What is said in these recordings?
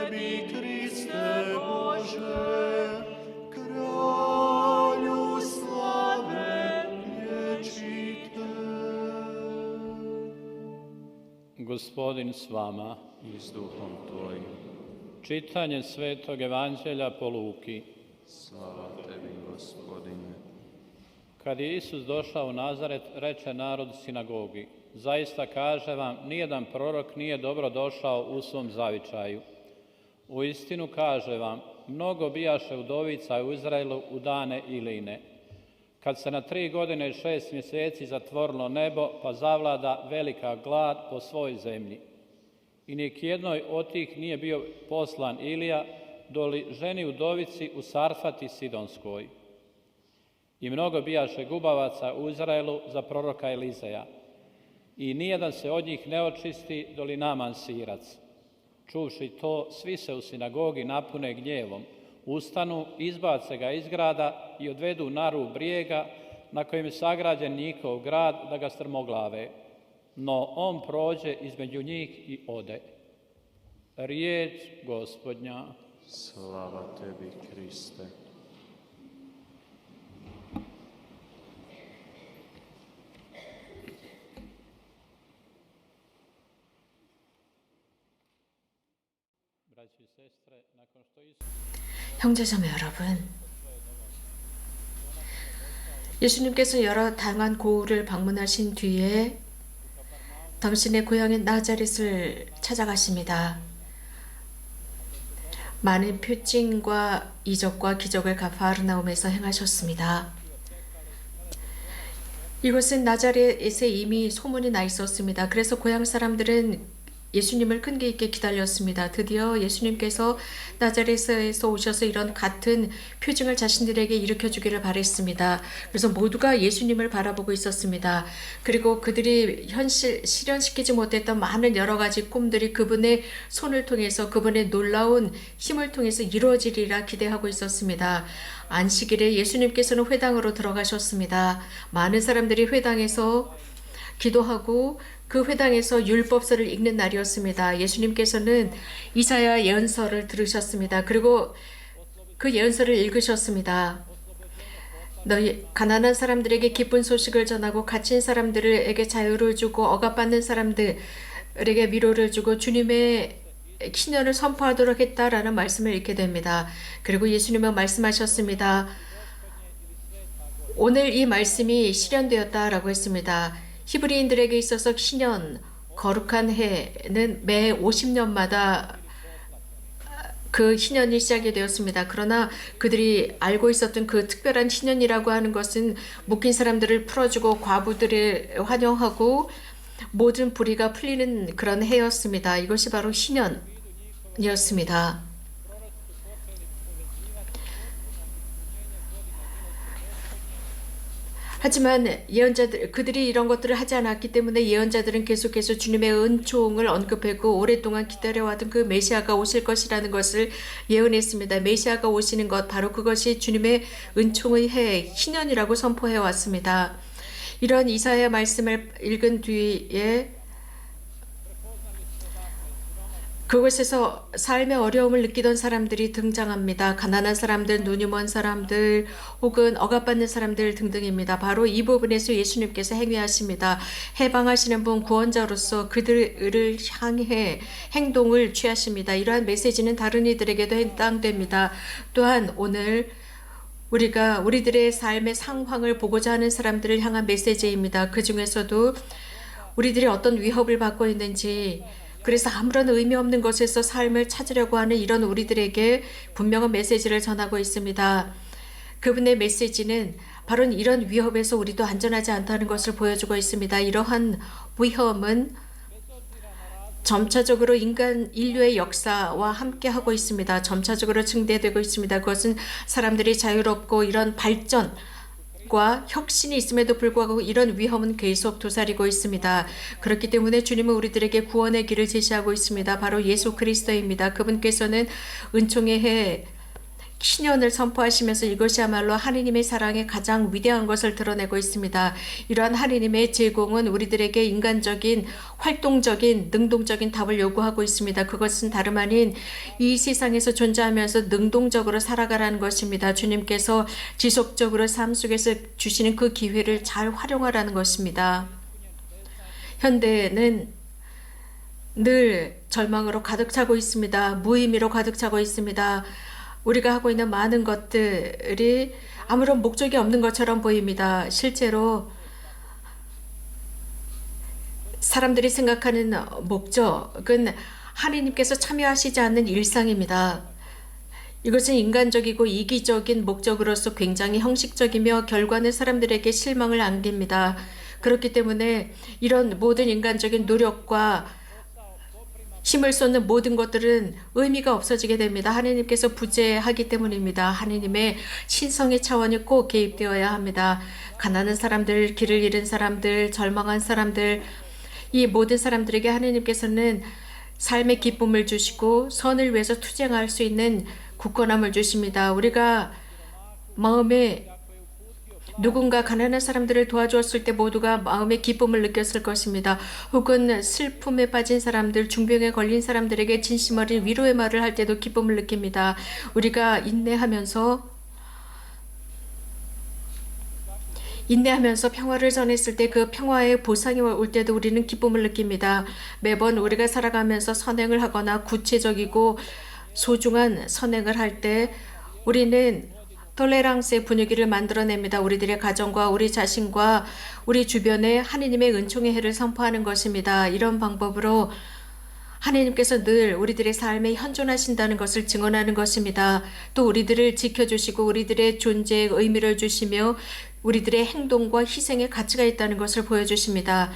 Tebi, Kriste Bože, Kralju slave vječite. Gospodin s vama. I s duhom Tvojim. Čitanje Svetog Evanđelja po Luki. Slava Tebi, Gospodine. Kad je Isus došao u Nazaret, reče narod sinagogi: zaista kaže vam, nijedan prorok nije dobro došao u svom zavičaju. Uistinu kaže vam, mnogo bijaše udovica u Izraelu u dane Iline, kad se na 3 godine i 6 mjeseci zatvorilo nebo, pa zavlada velika glad po svoj zemlji. I nik jednoj od tih nije bio poslan Ilija, doli ženi udovici u Sarfati Sidonskoj. I mnogo bijaše gubavaca u Izraelu za proroka Elizeja. I nijedan se od njih ne očisti, doli Naman Sirac. Čuvši to, svi se u sinagogi napune gnjevom, ustanu, izbace ga iz grada i odvedu na rub brijega na kojem je sagrađen njihov grad, da ga strmoglave. No on prođe između njih i ode. Riječ Gospodnja. Slava Tebi, Kriste. 형제자매 여러분, 예수님께서 여러 다양한 고을을 방문하신 뒤에 당신의 고향인 나자렛을 찾아가십니다. 많은 표징과 이적과 기적을 가파르나움에서 행하셨습니다. 이곳은 나자렛에 이미 소문이 나 있었습니다. 그래서 고향 사람들은 예수님을 끈기 있게 기다렸습니다. 드디어 예수님께서 나자렛에서 오셔서 이런 같은 표징을 자신들에게 일으켜주기를 바랬습니다. 그래서 모두가 예수님을 바라보고 있었습니다. 그리고 그들이 실현시키지 못했던 많은 여러 가지 꿈들이 그분의 손을 통해서, 그분의 놀라운 힘을 통해서 이루어지리라 기대하고 있었습니다. 안식일에 예수님께서는 회당으로 들어가셨습니다. 많은 사람들이 회당에서 기도하고 그 회당에서 율법서를 읽는 날이었습니다. 예수님께서는 이사야 예언서를 들으셨습니다. 그리고 그 예언서를 읽으셨습니다. 너희 가난한 사람들에게 기쁜 소식을 전하고 갇힌 사람들에게 자유를 주고 억압받는 사람들에게 위로를 주고 주님의 신년을 선포하도록 했다라는 말씀을 읽게 됩니다. 그리고 예수님은 말씀하셨습니다. 오늘 이 말씀이 실현되었다라고 했습니다. 히브리인들에게 있어서 신년, 거룩한 해는 매 50년마다 그 신년이 시작이 되었습니다. 그러나 그들이 알고 있었던 그 특별한 신년이라고 하는 것은 묶인 사람들을 풀어주고 과부들을 환영하고 모든 불의가 풀리는 그런 해였습니다. 이것이 바로 신년이었습니다. 하지만 그들이 이런 것들을 하지 않았기 때문에 예언자들은 계속해서 주님의 은총을 언급하고 오랫동안 기다려왔던 그 메시아가 오실 것이라는 것을 예언했습니다. 메시아가 오시는 것, 바로 그것이 주님의 은총의 해, 신년이라고 선포해 왔습니다. 이런 이사야 말씀을 읽은 뒤에 그곳에서 삶의 어려움을 느끼던 사람들이 등장합니다. 가난한 사람들, 눈이 먼 사람들, 혹은 억압받는 사람들 등등입니다. 바로 이 부분에서 예수님께서 행위하십니다. 해방하시는 분, 구원자로서 그들을 향해 행동을 취하십니다. 이러한 메시지는 다른 이들에게도 해당됩니다. 또한 오늘 우리가 우리들의 삶의 상황을 보고자 하는 사람들을 향한 메시지입니다. 그 중에서도 우리들이 어떤 위협을 받고 있는지, 그래서 아무런 의미 없는 것에서 삶을 찾으려고 하는 이런 우리들에게 분명한 메시지를 전하고 있습니다. 그분의 메시지는 바로 이런 위협에서 우리도 안전하지 않다는 것을 보여주고 있습니다. 이러한 위험은 점차적으로 인류의 역사와 함께하고 있습니다. 점차적으로 증대되고 있습니다. 그것은 사람들이 자유롭고 이런 발전과 혁신이 있음에도 불구하고 이런 위험은 계속 도사리고 있습니다. 그렇기 때문에 주님은 우리들에게 구원의 길을 제시하고 있습니다. 바로 예수 그리스도입니다. 그분께서는 은총의 해, 신년을 선포하시면서 이것이야말로 하느님의 사랑의 가장 위대한 것을 드러내고 있습니다. 이러한 하느님의 제공은 우리들에게 인간적인, 활동적인, 능동적인 답을 요구하고 있습니다. 그것은 다름 아닌 이 세상에서 존재하면서 능동적으로 살아가라는 것입니다. 주님께서 지속적으로 삶 속에서 주시는 그 기회를 잘 활용하라는 것입니다. 현대는 늘 절망으로 가득 차고 있습니다. 무의미로 가득 차고 있습니다. 우리가 하고 있는 많은 것들이 아무런 목적이 없는 것처럼 보입니다. 실제로 사람들이 생각하는 목적은 하나님께서 참여하시지 않는 일상입니다. 이것은 인간적이고 이기적인 목적으로서 굉장히 형식적이며 결과는 사람들에게 실망을 안깁니다. 그렇기 때문에 이런 모든 인간적인 노력과 힘을 쏟는 모든 것들은 의미가 없어지게 됩니다. 하나님께서 부재하기 때문입니다. 하나님의 신성의 차원이 꼭 개입되어야 합니다. 가난한 사람들, 길을 잃은 사람들, 절망한 사람들, 이 모든 사람들에게 하나님께서는 삶의 기쁨을 주시고 선을 위해서 투쟁할 수 있는 굳건함을 주십니다. 우리가 마음에 누군가 가난한 사람들을 도와주었을 때 모두가 마음의 기쁨을 느꼈을 것입니다. 혹은 슬픔에 빠진 사람들, 중병에 걸린 사람들에게 진심 어린 위로의 말을 할 때도 기쁨을 느낍니다. 우리가 인내하면서 평화를 전했을 때 그 평화의 보상이 올 때도 우리는 기쁨을 느낍니다. 매번 우리가 살아가면서 선행을 하거나 구체적이고 소중한 선행을 할 때 우리는 톨레랑스의 분위기를 만들어냅니다. 우리들의 가정과 우리 자신과 우리 주변에 하느님의 은총의 해를 선포하는 것입니다. 이런 방법으로 하나님께서 늘 우리들의 삶에 현존하신다는 것을 증언하는 것입니다. 또 우리들을 지켜주시고 우리들의 존재에 의미를 주시며 우리들의 행동과 희생의 가치가 있다는 것을 보여주십니다.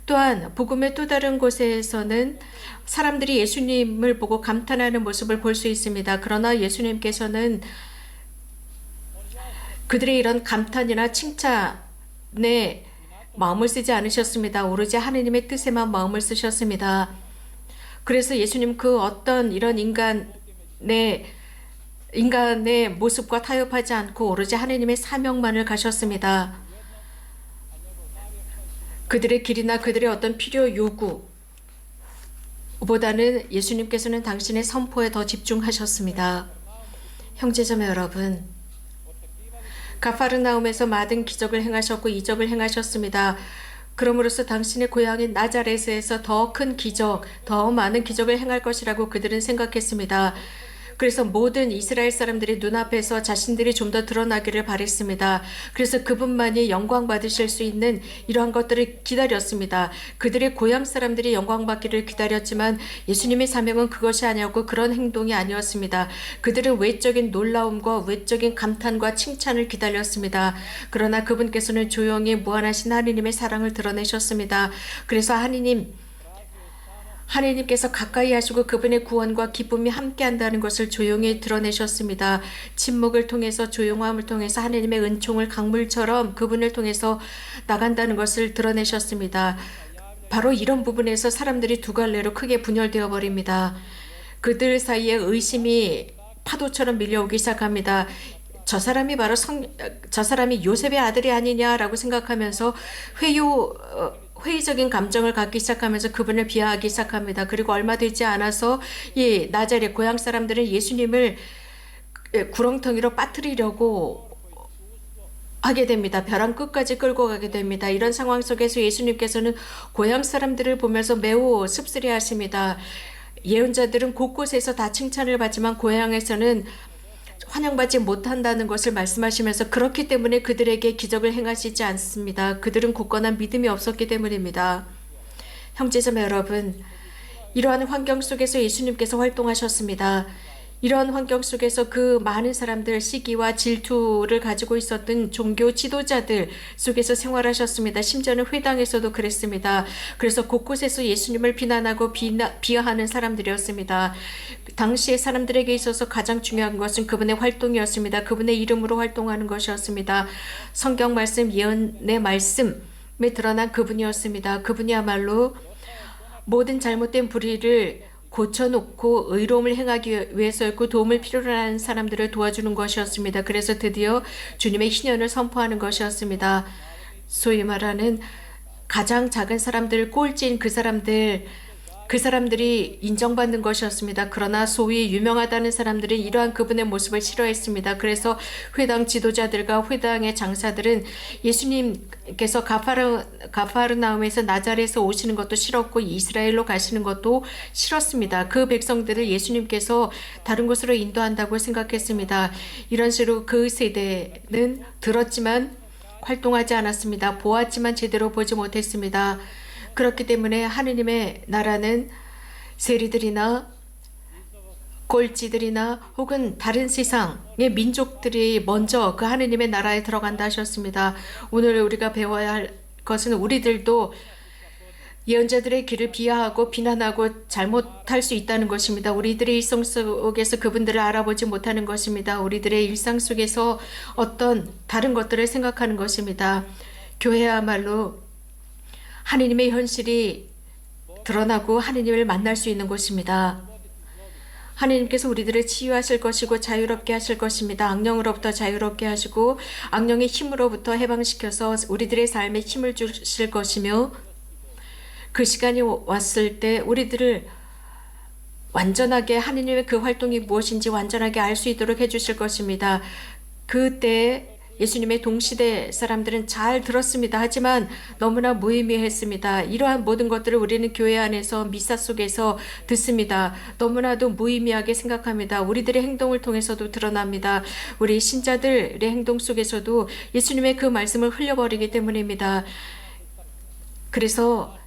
또한 복음의 또 다른 곳에서는 사람들이 예수님을 보고 감탄하는 모습을 볼 수 있습니다. 그러나 예수님께서는 그들의 이런 감탄이나 칭찬에 마음을 쓰지 않으셨습니다. 오로지 하느님의 뜻에만 마음을 쓰셨습니다. 그래서 예수님 그 어떤 이런 인간의 모습과 타협하지 않고 오로지 하느님의 사명만을 가셨습니다. 그들의 길이나 그들의 어떤 필요 요구보다는 예수님께서는 당신의 선포에 더 집중하셨습니다. 형제자매 여러분, 가파르나움에서 많은 기적을 행하셨고 이적을 행하셨습니다. 그럼으로써 당신의 고향인 나자렛에서 더 큰 기적, 더 많은 기적을 행할 것이라고 그들은 생각했습니다. 그래서 모든 이스라엘 사람들이 눈앞에서 자신들이 좀 더 드러나기를 바랬습니다. 그래서 그분만이 영광 받으실 수 있는 이러한 것들을 기다렸습니다. 그들의 고향 사람들이 영광 받기를 기다렸지만 예수님의 사명은 그것이 아니었고 그런 행동이 아니었습니다. 그들은 외적인 놀라움과 외적인 감탄과 칭찬을 기다렸습니다. 그러나 그분께서는 조용히 무한하신 하느님의 사랑을 드러내셨습니다. 그래서 하나님께서 가까이 하시고 그분의 구원과 기쁨이 함께한다는 것을 조용히 드러내셨습니다. 침묵을 통해서 조용함을 통해서 하나님의 은총을 강물처럼 그분을 통해서 나간다는 것을 드러내셨습니다. 바로 이런 부분에서 사람들이 두 갈래로 크게 분열되어 버립니다. 그들 사이에 의심이 파도처럼 밀려오기 시작합니다. 저 사람이 요셉의 아들이 아니냐라고 생각하면서 회의적인 감정을 갖기 시작하면서 그분을 비하하기 시작합니다. 그리고 얼마 되지 않아서 이 나자렛 고향 사람들은 예수님을 구렁텅이로 빠뜨리려고 하게 됩니다. 벼랑 끝까지 끌고 가게 됩니다. 이런 상황 속에서 예수님께서는 고향 사람들을 보면서 매우 씁쓸해하십니다. 예언자들은 곳곳에서 다 칭찬을 받지만 고향에서는 환영받지 못한다는 것을 말씀하시면서 그렇기 때문에 그들에게 기적을 행하시지 않습니다. 그들은 굳건한 믿음이 없었기 때문입니다. 형제자매 여러분, 이러한 환경 속에서 예수님께서 활동하셨습니다. 이러한 환경 속에서 그 많은 사람들, 시기와 질투를 가지고 있었던 종교 지도자들 속에서 생활하셨습니다. 심지어는 회당에서도 그랬습니다. 그래서 곳곳에서 예수님을 비난하고 비하하는 사람들이었습니다. 당시의 사람들에게 있어서 가장 중요한 것은 그분의 활동이었습니다. 그분의 이름으로 활동하는 것이었습니다. 성경 말씀, 예언의 말씀에 드러난 그분이었습니다. 그분이야말로 모든 잘못된 불의를 고쳐놓고 의로움을 행하기 위해서였고 도움을 필요로 하는 사람들을 도와주는 것이었습니다. 그래서 드디어 주님의 희년을 선포하는 것이었습니다. 소위 말하는 가장 작은 사람들, 꼴찌인 그 사람들이 인정받는 것이었습니다. 그러나 소위 유명하다는 사람들은 이러한 그분의 모습을 싫어했습니다. 그래서 회당 지도자들과 회당의 장사들은 예수님께서 가파르나움에서 나자렛에서 오시는 것도 싫었고 이스라엘로 가시는 것도 싫었습니다. 그 백성들을 예수님께서 다른 곳으로 인도한다고 생각했습니다. 이런 식으로 그 세대는 들었지만 활동하지 않았습니다. 보았지만 제대로 보지 못했습니다. 그렇기 때문에 하느님의 나라는 세리들이나 꼴찌들이나 혹은 다른 세상의 민족들이 먼저 그 하느님의 나라에 들어간다 하셨습니다. 오늘 우리가 배워야 할 것은 우리들도 예언자들의 길을 비하하고 비난하고 잘못할 수 있다는 것입니다. 우리들의 일상 속에서 그분들을 알아보지 못하는 것입니다. 우리들의 일상 속에서 어떤 다른 것들을 생각하는 것입니다. 교회야말로 하느님의 현실이 드러나고 하느님을 만날 수 있는 곳입니다. 하느님께서 우리들을 치유하실 것이고 자유롭게 하실 것입니다. 악령으로부터 자유롭게 하시고 악령의 힘으로부터 해방시켜서 우리들의 삶에 힘을 주실 것이며 그 시간이 왔을 때 우리들을 완전하게 하느님의 그 활동이 무엇인지 완전하게 알 수 있도록 해주실 것입니다. 그때 예수님의 동시대 사람들은 잘 들었습니다. 하지만 너무나 무의미했습니다. 이러한 모든 것들을 우리는 교회 안에서 미사 속에서 듣습니다. 너무나도 무의미하게 생각합니다. 우리들의 행동을 통해서도 드러납니다. 우리 신자들의 행동 속에서도 예수님의 그 말씀을 흘려버리기 때문입니다. 그래서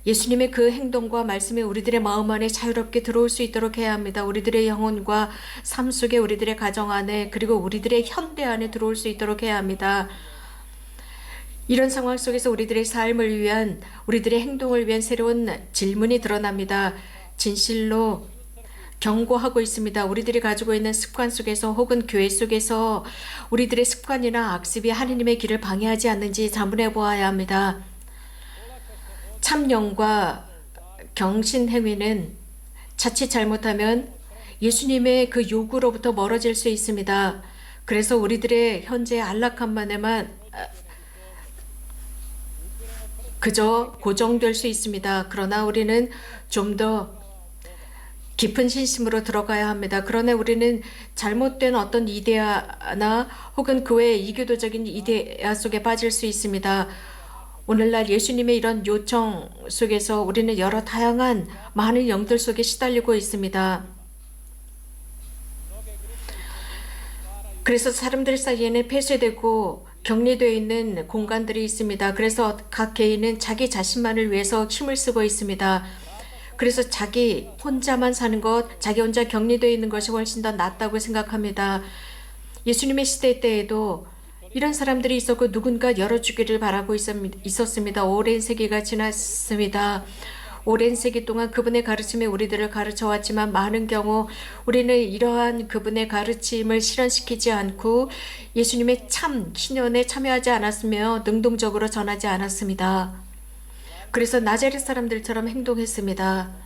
예수님의 그 행동과 말씀이 우리들의 마음 안에 자유롭게 들어올 수 있도록 해야 합니다. 우리들의 영혼과 삶 속에 우리들의 가정 안에 그리고 우리들의 현대 안에 들어올 수 있도록 해야 합니다. 이런 상황 속에서 우리들의 삶을 위한 우리들의 행동을 위한 새로운 질문이 드러납니다. 진실로 경고하고 있습니다. 우리들이 가지고 있는 습관 속에서 혹은 교회 속에서 우리들의 습관이나 악습이 하느님의 길을 방해하지 않는지 자문해 보아야 합니다. 참령과 경신행위는 자칫 잘못하면 예수님의 그 요구로부터 멀어질 수 있습니다. 그래서 우리들의 현재 안락함만에만 그저 고정될 수 있습니다. 그러나 우리는 좀 더 깊은 신심으로 들어가야 합니다. 그러나 우리는 잘못된 어떤 이데아나 혹은 그 외의 이교도적인 이데아 속에 빠질 수 있습니다. 오늘날 예수님의 이런 요청 속에서 우리는 여러 다양한 많은 영들 속에 시달리고 있습니다. 그래서 사람들 사이에는 폐쇄되고 격리되어 있는 공간들이 있습니다. 그래서 각 개인은 자기 자신만을 위해서 힘을 쓰고 있습니다. 그래서 자기 혼자만 사는 것, 자기 혼자 격리되어 있는 것이 훨씬 더 낫다고 생각합니다. 예수님의 시대 때에도 이런 사람들이 있었고 누군가 열어주기를 바라고 있었습니다. 오랜 세기가 지났습니다. 오랜 세기 동안 그분의 가르침에 우리들을 가르쳐왔지만 많은 경우 우리는 이러한 그분의 가르침을 실현시키지 않고 예수님의 참 희년에 참여하지 않았으며 능동적으로 전하지 않았습니다. 그래서 나자렛 사람들처럼 행동했습니다.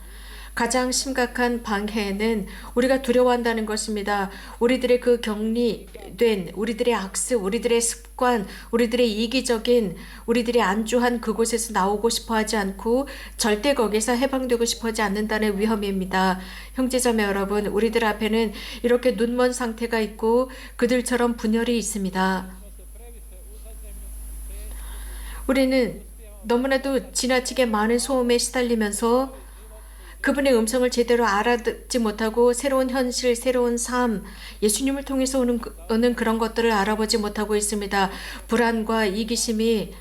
가장 심각한 방해는 우리가 두려워한다는 것입니다. 우리들의 그 격리된 우리들의 악습, 우리들의 습관, 우리들의 이기적인 우리들이 안주한 그곳에서 나오고 싶어 하지 않고 절대 거기서 해방되고 싶어 하지 않는다는 위험입니다. 형제자매 여러분, 우리들 앞에는 이렇게 눈먼 상태가 있고 그들처럼 분열이 있습니다. 우리는 너무나도 지나치게 많은 소음에 시달리면서 그분의 음성을 제대로 알아듣지 못하고 새로운 현실, 새로운 삶, 예수님을 통해서 오는 그런 것들을 알아보지 못하고 있습니다. 불안과 이기심이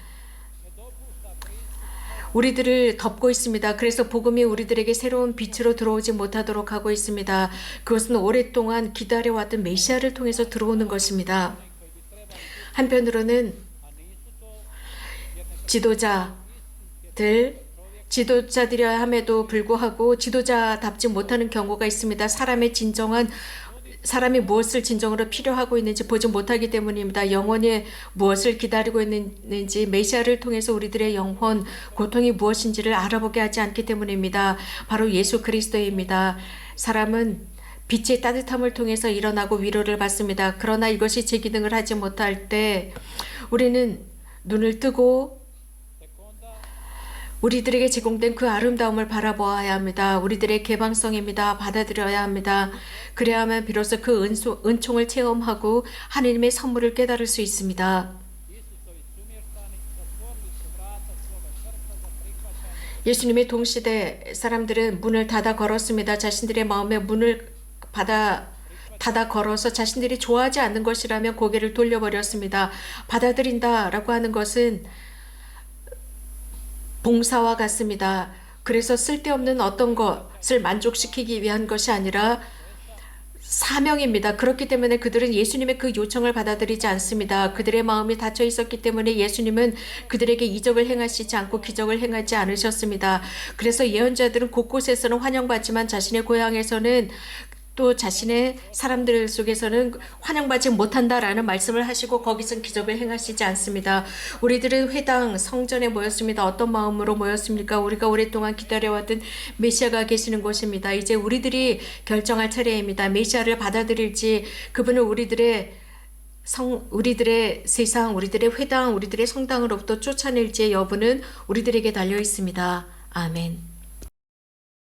우리들을 덮고 있습니다. 그래서 복음이 우리들에게 새로운 빛으로 들어오지 못하도록 하고 있습니다. 그것은 오랫동안 기다려왔던 메시아를 통해서 들어오는 것입니다. 한편으로는 지도자들이라 함에도 불구하고 지도자답지 못하는 경우가 있습니다. 사람의 진정한 사람이 무엇을 진정으로 필요하고 있는지 보지 못하기 때문입니다. 영혼이 무엇을 기다리고 있는지 메시아를 통해서 우리들의 영혼 고통이 무엇인지를 알아보게 하지 않기 때문입니다. 바로 예수 그리스도입니다. 사람은 빛의 따뜻함을 통해서 일어나고 위로를 받습니다. 그러나 이것이 제 기능을 하지 못할 때 우리는 눈을 뜨고 우리들에게 제공된 그 아름다움을 바라보아야 합니다. 우리들의 개방성입니다. 받아들여야 합니다. 그래야만 비로소 그 은총을 체험하고 하나님의 선물을 깨달을 수 있습니다. 예수님의 동시대 사람들은 문을 닫아 걸었습니다. 자신들의 마음에 문을 닫아 걸어서 자신들이 좋아하지 않는 것이라면 고개를 돌려버렸습니다. 받아들인다라고 하는 것은 봉사와 같습니다. 그래서 쓸데없는 어떤 것을 만족시키기 위한 것이 아니라 사명입니다. 그렇기 때문에 그들은 예수님의 그 요청을 받아들이지 않습니다. 그들의 마음이 닫혀 있었기 때문에 예수님은 그들에게 이적을 행하시지 않고 기적을 행하지 않으셨습니다. 그래서 예언자들은 곳곳에서는 환영받지만 자신의 고향에서는 또 자신의 사람들 속에서는 환영받지 못한다라는 말씀을 하시고 거기선 기적을 행하시지 않습니다. 우리들은 회당 성전에 모였습니다. 어떤 마음으로 모였습니까? 우리가 오랫동안 기다려왔던 메시아가 계시는 곳입니다. 이제 우리들이 결정할 차례입니다. 메시아를 받아들일지 그분을 우리들의 세상, 우리들의 회당, 우리들의 성당으로부터 쫓아낼지의 여부는 우리들에게 달려 있습니다. 아멘.